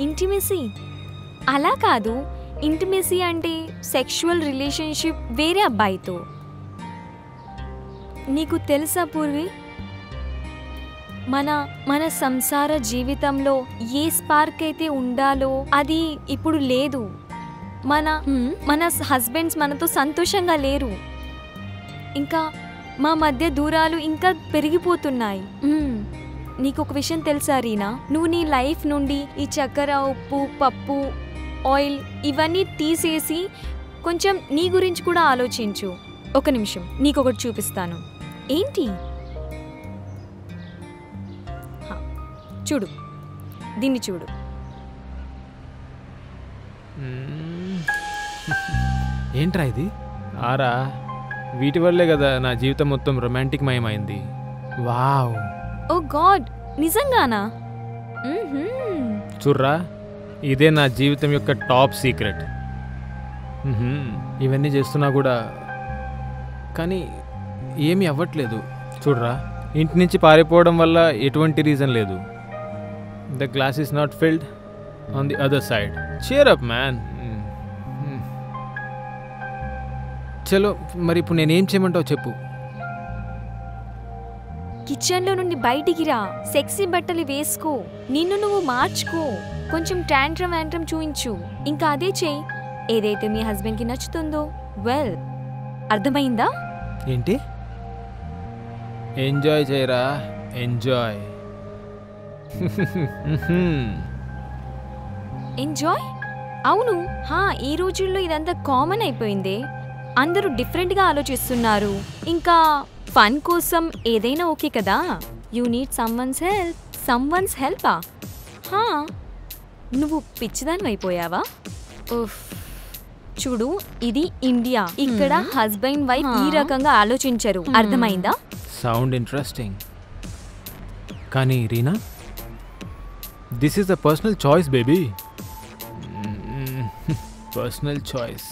Intimacy అలా కాదు. Intimacy అంటే సెక్షువల్ రిలేషన్షిప్ వేరే అబ్బాయితో. నీకు తెలుసా పూర్వి, మన సంసార జీవితంలో ఏ స్పార్క్ అయితే ఉండాలో అది ఇప్పుడు లేదు. మన హస్బెండ్స్ మనతో సంతోషంగా లేరు. ఇంకా మా మధ్య దూరాలు ఇంకా పెరిగిపోతున్నాయి. నీకు ఒక విషయం తెలుసా రీనా, నువ్వు నీ లైఫ్ నుండి ఈ చక్కెర, ఉప్పు, పప్పు, ఆయిల్ ఇవన్నీ తీసేసి కొంచెం నీ గురించి కూడా ఆలోచించు. ఒక నిమిషం, నీకొకటి చూపిస్తాను. ఏంటి? చూడు, దీన్ని చూడు. ఏంట్రా ఇది? ఆరా, వీటి వల్లే కదా నా జీవితం మొత్తం రొమాంటిక్ మయమైంది. వావ్, ఓ గాడ్, నిజంగానా? చూర్రా, ఇదే నా జీవితం యొక్క టాప్ సీక్రెట్. ఇవన్నీ చేస్తున్నా కూడా కానీ ఏమీ అవ్వట్లేదు. చూడరా, ఇంటి నుంచి పారిపోవడం వల్ల ఎటువంటి రీజన్ లేదు. The glass is not field on the other side. cheer up man. చలో, మరి ఇప్పుడు నేనేం చేయమంటావు చెప్పు. కిచెన్లో నుండి బయటికి రా, సెక్సీ బట్టలు వేసుకో, నిన్ను నువ్వు మార్చుకో, కొంచెం ట్యాంట్రమ్ చూయించు. ఇంకా అదే చెయ్యి, ఏదైతే మీ హస్బెండ్కి నచ్చుతుందో. వెల్, అర్థమైందా? ఏంటి? ఎంజాయ్ చేయరా, ఎంజాయ్. ఎంజాయ్? అవును, ఈ రోజుల్లో ఇదంతా కామన్ అయిపోయింది. అందరూ డిఫరెంట్గా ఆలోచిస్తున్నారు. ఇంకా ఫన్ కోసం ఏదైనా ఓకే కదా. యూ నీడ్ సమ్వన్స్ హెల్పా? నువ్వు పిచ్చిదాన్ని అయిపోయావా? చూడు, ఇది ఇండియా. ఇక్కడ హస్బెండ్ వైఫ్ ఈ రకంగా ఆలోచించరు. అర్థమైందా? Sound interesting. కానీ Reena, this is a personal choice baby. Personal choice.